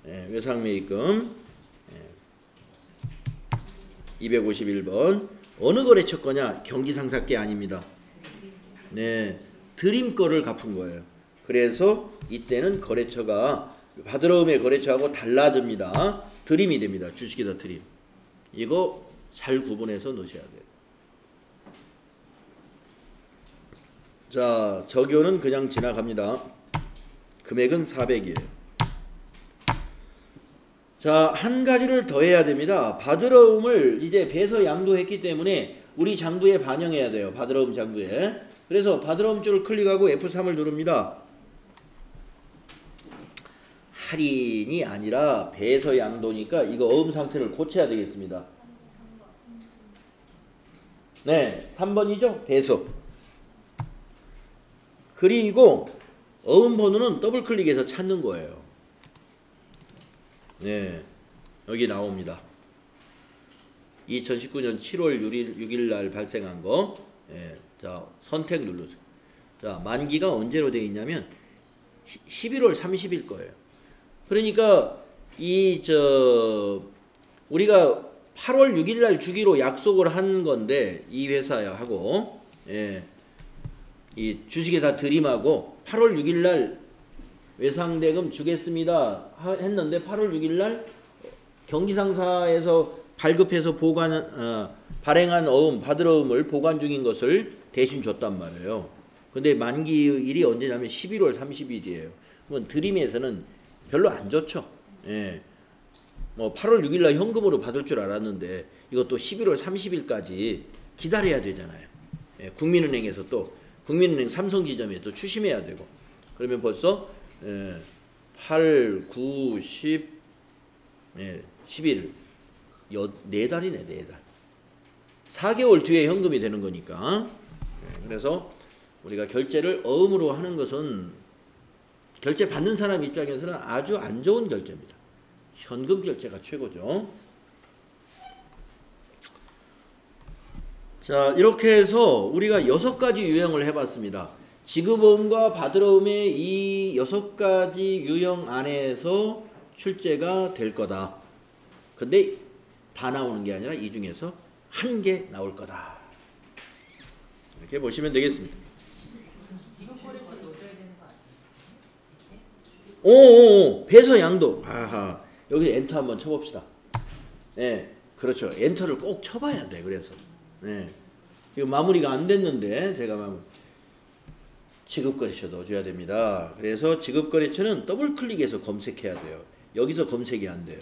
[SPEAKER 1] 예, 외상매입금. 예, 251번. 어느 거래처 거냐? 경기상사께 아닙니다. 네, 드림 거를 갚은 거예요. 그래서 이때는 거래처가 받으러움의 거래처하고 달라집니다. 드림이 됩니다. 주식회사 드림. 이거 잘 구분해서 넣으셔야 돼요. 자, 적요는 그냥 지나갑니다. 금액은 400이에요. 자, 한 가지를 더 해야 됩니다. 받으러움을 이제 배서 양도했기 때문에 우리 장부에 반영해야 돼요. 받으러움 장부에. 그래서 받으러움 줄을 클릭하고 F3을 누릅니다. 할인이 아니라 배서 양도니까 이거 어음 상태를 고쳐야 되겠습니다. 네, 3번이죠? 배서. 그리고 어음 번호는 더블 클릭해서 찾는 거예요. 네, 여기 나옵니다. 2019년 7월 6일 날 발생한 거. 네, 자, 선택 누르세요. 자, 만기가 언제로 되어 있냐면 11월 30일 거예요. 그러니까 우리가 8월 6일 날 주기로 약속을 한 건데 이 회사하고 예, 이 주식회사 드림하고 8월 6일 날 외상대금 주겠습니다 했는데 8월 6일 날 경기상사에서 발급해서 발행한 어음 받으러움을 보관 중인 것을 대신 줬단 말이에요. 근데 만기일이 언제냐면 11월 30일이에요. 그러면 드림에서는 별로 안 좋죠. 예. 뭐 8월 6일 날 현금으로 받을 줄 알았는데 이것도 11월 30일까지 기다려야 되잖아요. 예. 국민은행에서 또 국민은행 삼성지점에 또 추심해야 되고 그러면 벌써 8, 9, 10, 11 4달이네. 4달. 4개월 뒤에 현금이 되는 거니까. 그래서 우리가 결제를 어음으로 하는 것은 결제 받는 사람 입장에서는 아주 안 좋은 결제입니다. 현금 결제가 최고죠. 자, 이렇게 해서 우리가 6가지 유형을 해봤습니다. 지급어음과 받으러음의 이 6가지 유형 안에서 출제가 될 거다. 근데 다 나오는 게 아니라 이 중에서 한 개 나올 거다. 이렇게 보시면 되겠습니다.
[SPEAKER 2] 지급거래처 넣어줘야 되는 거 아니에요?
[SPEAKER 1] 오, 배서 양도. 아하, 여기 엔터 한번 쳐봅시다. 네, 그렇죠. 엔터를 꼭 쳐봐야 돼. 그래서, 네, 이거 마무리가 안 됐는데 제가 지급거래처 넣어줘야 됩니다. 그래서 지급거래처는 더블 클릭해서 검색해야 돼요. 여기서 검색이 안 돼요.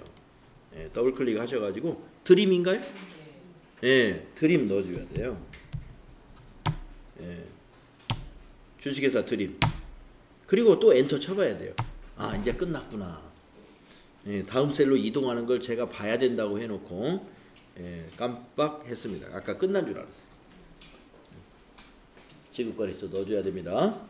[SPEAKER 1] 네, 더블 클릭 하셔가지고 드림인가요? 네, 드림 넣어줘야 돼요. 네, 주식회사 드림. 그리고 또 엔터 쳐봐야 돼요. 아, 이제 끝났구나. 예, 다음 셀로 이동하는 걸 제가 봐야 된다고 해놓고 깜빡했습니다. 아까 끝난 줄 알았어요. 지급거래처 넣어줘야 됩니다.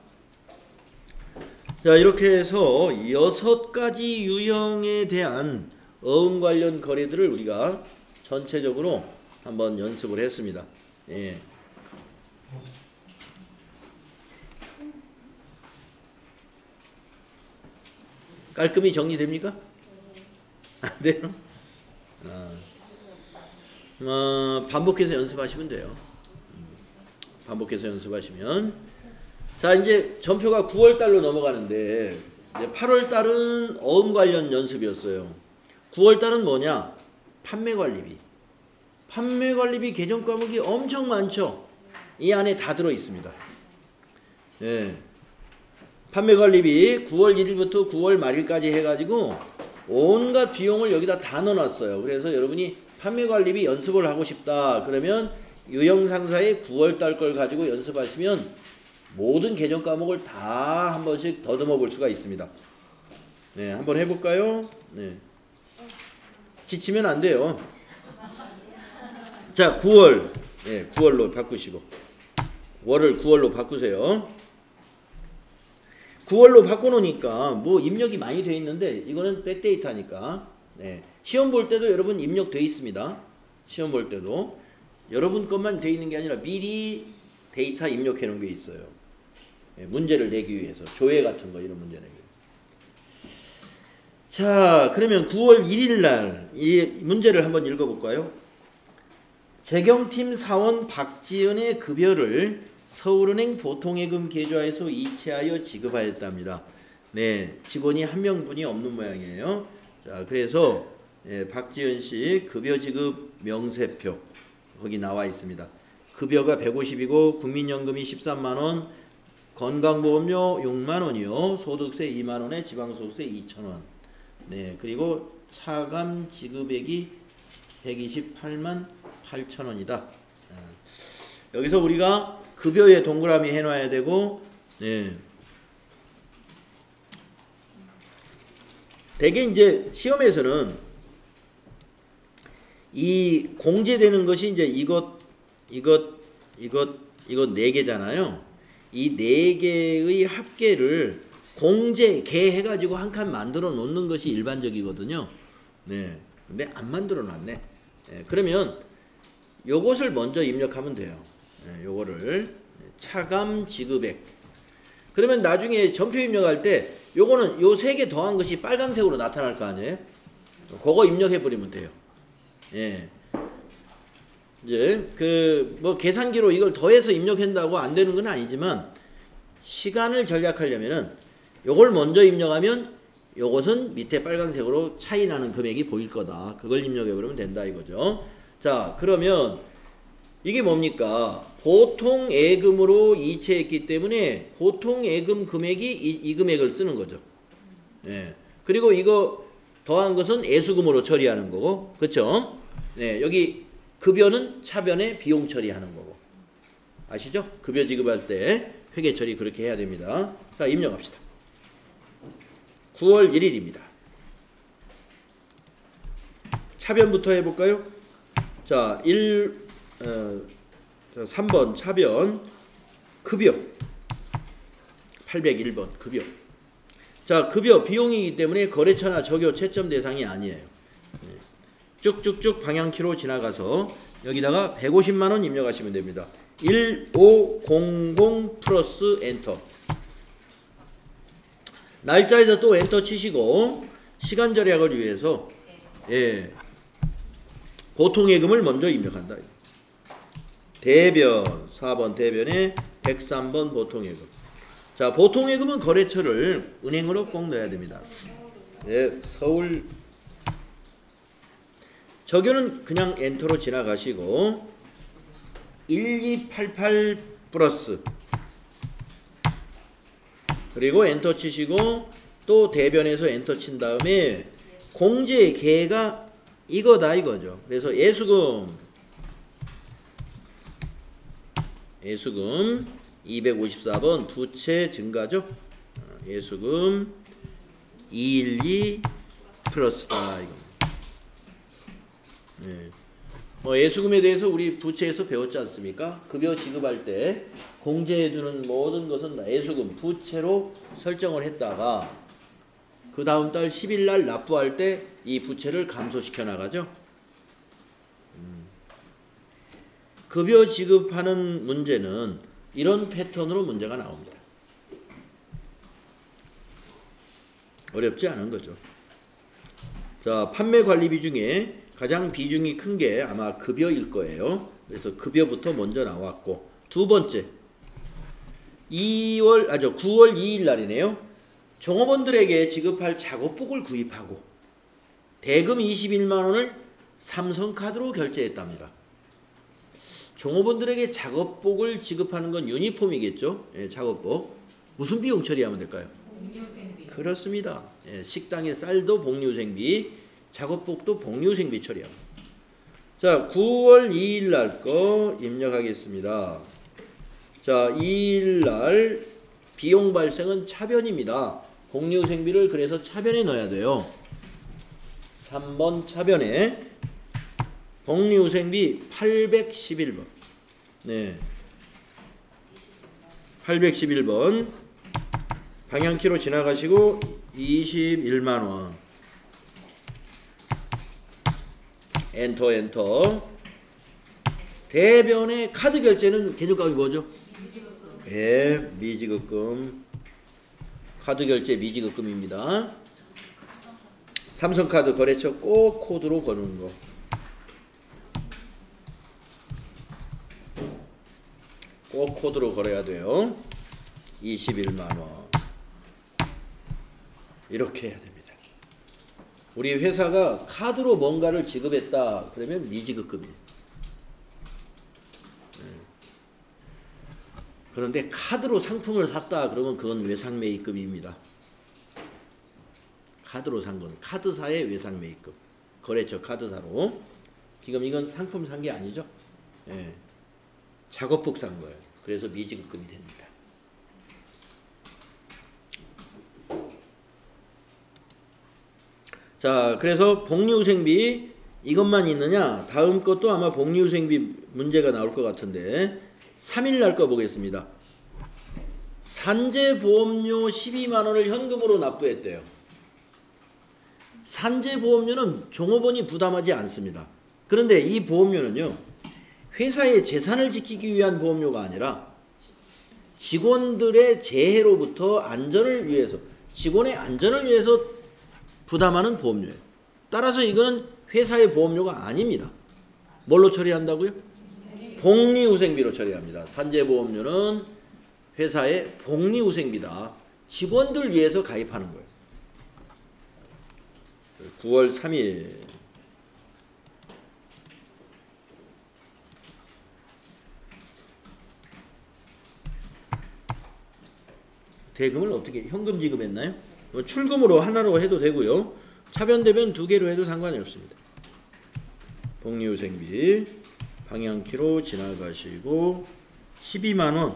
[SPEAKER 1] 자, 이렇게 해서 6가지 유형에 대한 어음 관련 거래들을 우리가 전체적으로 한번 연습을 했습니다. 예. 깔끔히 정리됩니까? 안 돼요? 반복해서 연습하시면 돼요. 반복해서 연습하시면. 자, 이제 전표가 9월달로 넘어가는데 이제 8월달은 어음 관련 연습이었어요. 9월달은 뭐냐? 판매관리비. 판매관리비 개정 과목이 엄청 많죠? 이 안에 다 들어있습니다. 예. 판매관리비 9월 1일부터 9월 말일까지 해가지고 온갖 비용을 여기다 다 넣어놨어요. 그래서 여러분이 판매관리비 연습을 하고 싶다 그러면 유형상사의 9월달 걸 가지고 연습하시면 모든 개정 과목을 다 한 번씩 더듬어 볼 수가 있습니다. 네, 한번 해볼까요? 네. 지치면 안 돼요. 자, 9월. 네, 9월로 바꾸시고 월을 9월로 바꾸세요. 9월로 바꿔놓으니까 뭐 입력이 많이 돼 있는데 이거는 백데이터니까 네. 시험 볼 때도 여러분 입력돼 있습니다. 시험 볼 때도 여러분 것만 돼 있는 게 아니라 미리 데이터 입력해 놓은 게 있어요. 네. 문제를 내기 위해서 조회 같은 거 이런 문제 내기 위해서. 자, 그러면 9월 1일 날 이 문제를 한번 읽어볼까요? 재경팀 사원 박지연의 급여를 서울은행 보통예금 계좌에서 이체하여 지급하였답니다. 네, 직원이 한 명분이 없는 모양이에요. 자, 그래서 박지연 씨 급여 지급 명세표 거기 나와 있습니다. 급여가 150이고 국민연금이 13만 원, 건강보험료 6만 원이요, 소득세 2만 원에 지방소득세 2천 원. 네, 그리고 차감 지급액이 128만 8천 원이다. 여기서 우리가 급여에 동그라미 해놔야 되고, 네. 대개 이제 시험에서는 이 공제되는 것이 이제 이것 네 개잖아요. 이 네 개의 합계를 공제, 개 해가지고 한 칸 만들어 놓는 것이 일반적이거든요. 네. 근데 안 만들어 놨네. 네. 그러면 요것을 먼저 입력하면 돼요. 네. 요거를. 차감 지급액. 그러면 나중에 전표 입력할 때 요거는 요 세 개 더한 것이 빨간색으로 나타날 거 아니에요? 그거 입력해 버리면 돼요. 예. 이제 그 뭐 계산기로 이걸 더해서 입력한다고 안 되는 건 아니지만 시간을 절약하려면은 요걸 먼저 입력하면 요것은 밑에 빨간색으로 차이 나는 금액이 보일 거다. 그걸 입력해 버리면 된다 이거죠. 자, 그러면 이게 뭡니까? 보통 예금으로 이체했기 때문에 보통 예금 금액이 이 금액을 쓰는 거죠. 예. 그리고 이거 더한 것은 예수금으로 처리하는 거고, 그렇죠? 네, 여기 급여는 차변에 비용 처리하는 거고, 아시죠? 급여 지급할 때 회계 처리 그렇게 해야 됩니다. 자, 입력합시다. 9월 1일입니다. 차변부터 해볼까요? 자, 3번 차변 급여 801번 급여. 자, 급여 비용이기 때문에 거래처나 적용 채점 대상이 아니에요. 쭉쭉쭉 방향키로 지나가서 여기다가 150만 원 입력하시면 됩니다. 1500 플러스 엔터. 날짜에서 또 엔터 치시고 시간 절약을 위해서 보통 예금을 먼저 입력한다. 대변 4번 대변에 103번 보통 예금. 자, 보통 예금은 거래처를 은행으로 꼭 넣어야 됩니다. 네, 서울. 적용은 그냥 엔터로 지나가시고 1288 플러스 그리고 엔터 치시고 또 대변에서 엔터 친 다음에 공제 계가 이거다 이거죠. 그래서 예수금 254번 부채 증가죠. 예수금 212 플러스다 이거. 네. 예수금에 대해서 우리 부채에서 배웠지 않습니까? 급여 지급할 때 공제해두는 모든 것은 다 예수금, 부채로 설정을 했다가 그 다음 달 10일 날 납부할 때 이 부채를 감소시켜 나가죠. 급여 지급하는 문제는 이런 패턴으로 문제가 나옵니다. 어렵지 않은 거죠. 자, 판매 관리비 중에 가장 비중이 큰 게 아마 급여일 거예요. 그래서 급여부터 먼저 나왔고, 두 번째 9월 2일 날이네요. 종업원들에게 지급할 작업복을 구입하고 대금 21만 원을 삼성카드로 결제했답니다. 종업원들에게 작업복을 지급하는 건 유니폼이겠죠. 예, 작업복. 무슨 비용 처리하면 될까요?
[SPEAKER 2] 복류생비.
[SPEAKER 1] 그렇습니다. 예, 식당의 쌀도 복류생비, 작업복도 복류생비 처리합니다. 자, 9월 2일 날 거 입력하겠습니다. 자, 2일 날 비용 발생은 차변입니다. 복류생비를 그래서 차변에 넣어야 돼요. 3번 차변에 복류생비 811번. 네. 811번. 방향키로 지나가시고 21만 원. 엔터 엔터. 대변의 카드 결제는 계정값이 뭐죠?
[SPEAKER 2] 미지급금.
[SPEAKER 1] 예, 미지급금. 카드 결제 미지급금입니다. 삼성카드 거래처 꼭 코드로 거는 거. 꼭 코드로 걸어야 돼요. 21만 원. 이렇게 해야 됩니다. 우리 회사가 카드로 뭔가를 지급했다 그러면 미지급금이에요. 그런데 카드로 상품을 샀다 그러면 그건 외상매입금입니다. 카드로 산 건 카드사의 외상매입금. 거래처 카드사로. 지금 이건 상품 산 게 아니죠? 예. 작업복 산 거예요. 그래서 미지급금이 됩니다. 자, 그래서 복리후생비 이것만 있느냐? 다음 것도 아마 복리후생비 문제가 나올 것 같은데 3일 날 거 보겠습니다. 산재보험료 12만 원을 현금으로 납부했대요. 산재보험료는 종업원이 부담하지 않습니다. 그런데 이 보험료는요. 회사의 재산을 지키기 위한 보험료가 아니라 직원들의 재해로부터 안전을 위해서 직원의 안전을 위해서 부담하는 보험료예요. 따라서 이거는 회사의 보험료가 아닙니다. 뭘로 처리한다고요? 복리후생비로 처리합니다. 산재보험료는 회사의 복리후생비다. 직원들 위해서 가입하는 거예요. 9월 3일 대금을 어떻게 현금 지급했나요? 출금으로 하나로 해도 되고요. 차변대변 두 개로 해도 상관이 없습니다. 복리후생비 방향키로 지나가시고 12만 원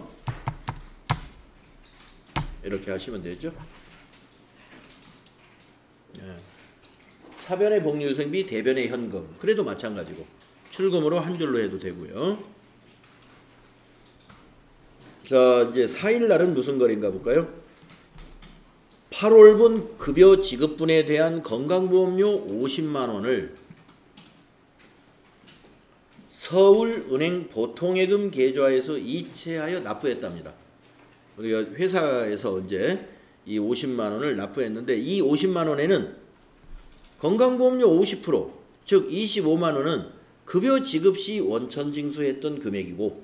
[SPEAKER 1] 이렇게 하시면 되죠. 차변의 복리후생비, 대변의 현금. 그래도 마찬가지고 출금으로 한 줄로 해도 되고요. 자, 이제 4일 날은 무슨 거래인가 볼까요? 8월분 급여 지급분에 대한 건강보험료 50만 원을 서울은행 보통예금 계좌에서 이체하여 납부했답니다. 우리가 회사에서 이제 이 50만 원을 납부했는데 이 50만 원에는 건강보험료 50%, 즉 25만 원은 급여 지급 시 원천 징수했던 금액이고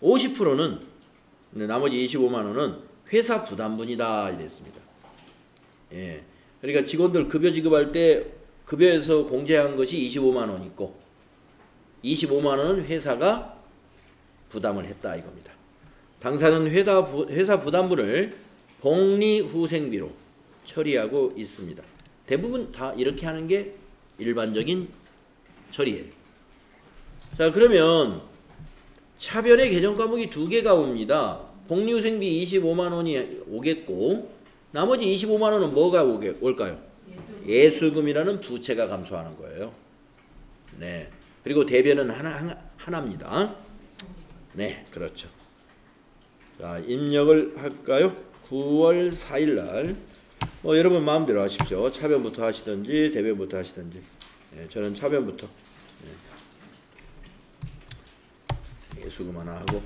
[SPEAKER 1] 50%는 나머지 25만 원은 회사 부담분이다 이랬습니다. 예. 그러니까 직원들 급여 지급할 때 급여에서 공제한 것이 25만 원 있고 25만 원은 회사가 부담을 했다 이겁니다. 당사는 회사 부담분을 복리후생비로 처리하고 있습니다. 대부분 다 이렇게 하는 게 일반적인 처리예요. 자, 그러면 차변의 계정 과목이 두 개가 옵니다. 복리후생비 25만 원이 오겠고 나머지 25만 원은 뭐가 올까요? 예수금이라는 부채가 감소하는 거예요. 네. 그리고 대변은 하나입니다. 네, 그렇죠. 자, 입력을 할까요? 9월 4일 날. 여러분 마음대로 하십시오. 차변부터 하시든지 대변부터 하시든지. 네, 저는 차변부터. 네. 예수금 하나 하고.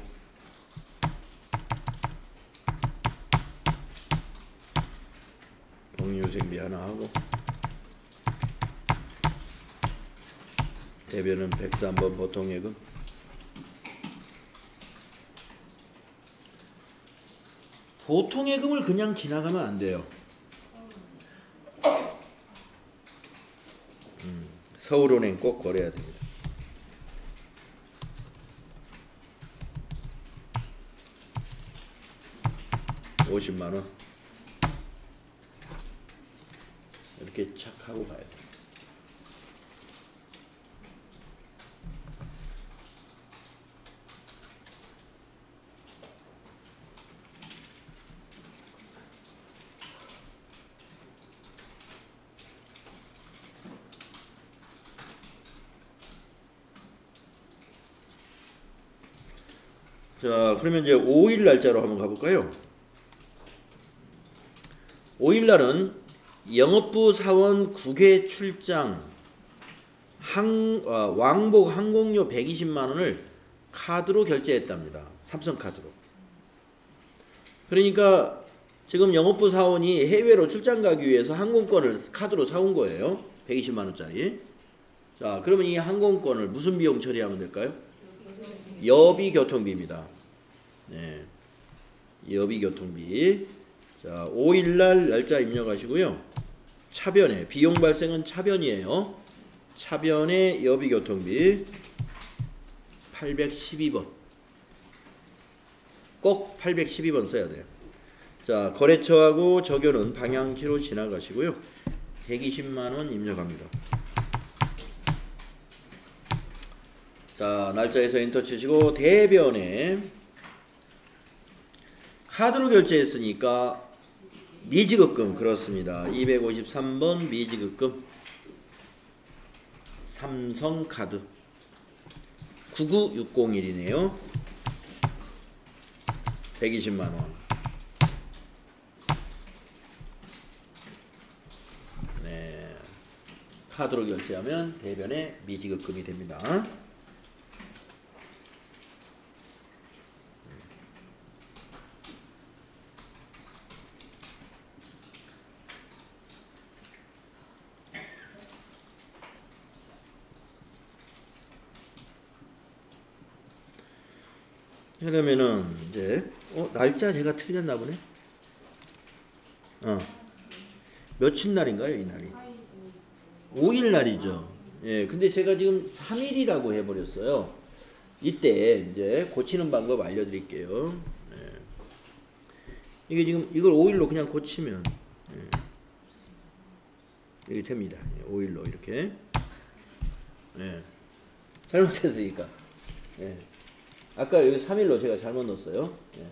[SPEAKER 1] 복리후생비 하나 하고. 대변은 103번 보통예금. 보통예금을 그냥 지나가면 안 돼요. 서울은행 꼭 거래해야 됩니다. $50만 원 이렇게 착 하고 가야 돼요. 자, 그러면 이제 5일 날짜로 한번 가볼까요? 5일 날은 영업부 사원 국외 출장 왕복 항공료 120만 원을 카드로 결제했답니다. 삼성카드로. 그러니까 지금 영업부 사원이 해외로 출장 가기 위해서 항공권을 카드로 사온 거예요. 120만 원짜리. 자, 그러면 이 항공권을 무슨 비용 처리하면 될까요? 여비 교통비입니다. 네. 여비 교통비. 자, 5일 날 날짜 입력하시고요. 차변에 비용 발생은 차변이에요. 차변의 여비 교통비 812번. 꼭 812번 써야 돼요. 자, 거래처하고 적요는 방향키로 지나가시고요. 120만 원 입력합니다. 자, 날짜에서 엔터 치시고 대변에 카드로 결제했으니까 미지급금 그렇습니다. 253번 미지급금 삼성카드 99601이네요. 120만 원. 네. 카드로 결제하면 대변에 미지급금이 됩니다. 그러면은 이제 날짜 제가 틀렸나 보네. 며칠 날인가요, 이 날이? 5일 날이죠. 예, 근데 제가 지금 3일이라고 해버렸어요. 이때 이제 고치는 방법 알려드릴게요. 예. 이게 지금 이걸 5일로 그냥 고치면 이게 됩니다. 5일로 이렇게. 예. 잘못했으니까. 예. 아까 여기 3일로 제가 잘못 넣었어요. 예.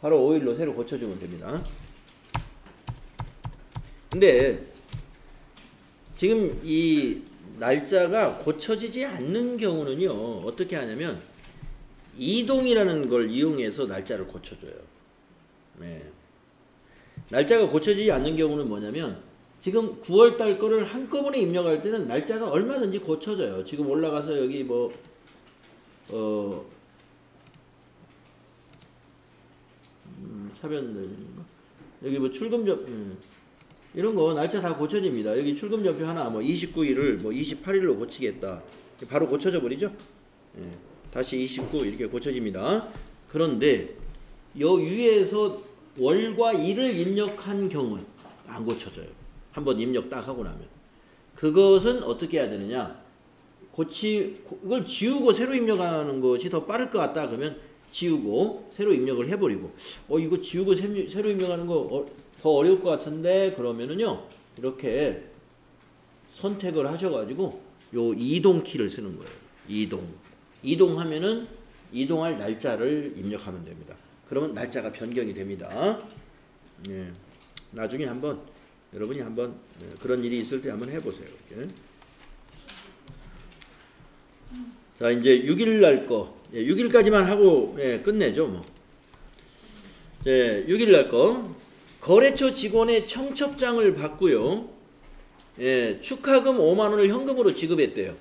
[SPEAKER 1] 바로 5일로 새로 고쳐주면 됩니다. 근데 지금 이 날짜가 고쳐지지 않는 경우는요, 어떻게 하냐면 이동이라는 걸 이용해서 날짜를 고쳐줘요. 네. 날짜가 고쳐지지 않는 경우는 뭐냐면 지금 9월달 거를 한꺼번에 입력할 때는 날짜가 얼마든지 고쳐져요. 지금 올라가서 여기 뭐 차변 여기 뭐 출금전 이런 거 날짜 다 고쳐집니다. 여기 출금전표 하나 뭐 29일을 뭐 28일로 고치겠다. 바로 고쳐져 버리죠. 예, 다시 29 이렇게 고쳐집니다. 그런데 요 위에서 월과 일을 입력한 경우 안 고쳐져요. 한번 입력 딱 하고 나면. 그것은 어떻게 해야 되느냐? 이걸 지우고 새로 입력하는 것이 더 빠를 것 같다 그러면 지우고 새로 입력을 해버리고 이거 지우고 새로 입력하는 거 더 어려울 것 같은데 그러면은요 이렇게 선택을 하셔가지고 요 이동 키를 쓰는 거예요. 이동하면은 이동할 날짜를 입력하면 됩니다. 그러면 날짜가 변경이 됩니다. 예. 나중에 한번 여러분이 한번 그런 일이 있을 때 한번 해보세요. 이렇게. 자, 이제 6일 날 거. 6일까지만 하고 끝내죠, 뭐. 6일 날 거. 거래처 직원의 청첩장을 받고요. 축하금 5만 원을 현금으로 지급했대요.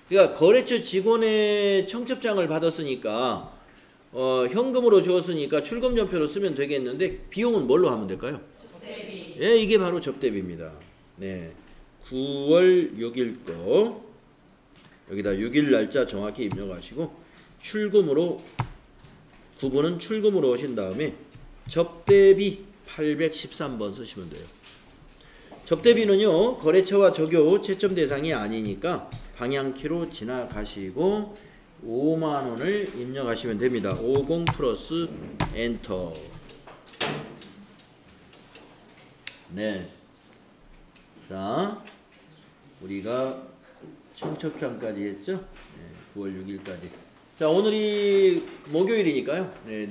[SPEAKER 1] 그러니까 거래처 직원의 청첩장을 받았으니까 현금으로 주었으니까 출금전표로 쓰면 되겠는데 비용은 뭘로 하면 될까요? 접대비. 예, 이게 바로 접대비입니다. 네. 9월 6일 거. 여기다 6일 날짜 정확히 입력하시고 출금으로 구분은 출금으로 하신 다음에 접대비 813번 쓰시면 돼요. 접대비는요 거래처와 적요 채점 대상이 아니니까 방향키로 지나가시고 5만 원을 입력하시면 됩니다. 50 플러스 엔터. 네. 자, 우리가 청첩장까지 했죠? 네, 9월 6일까지. 자, 오늘이 목요일이니까요. 네,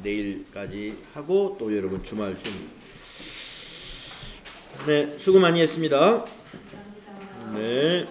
[SPEAKER 1] 내일까지 하고 또 여러분 주말 쉬는. 네, 수고 많이 했습니다. 네.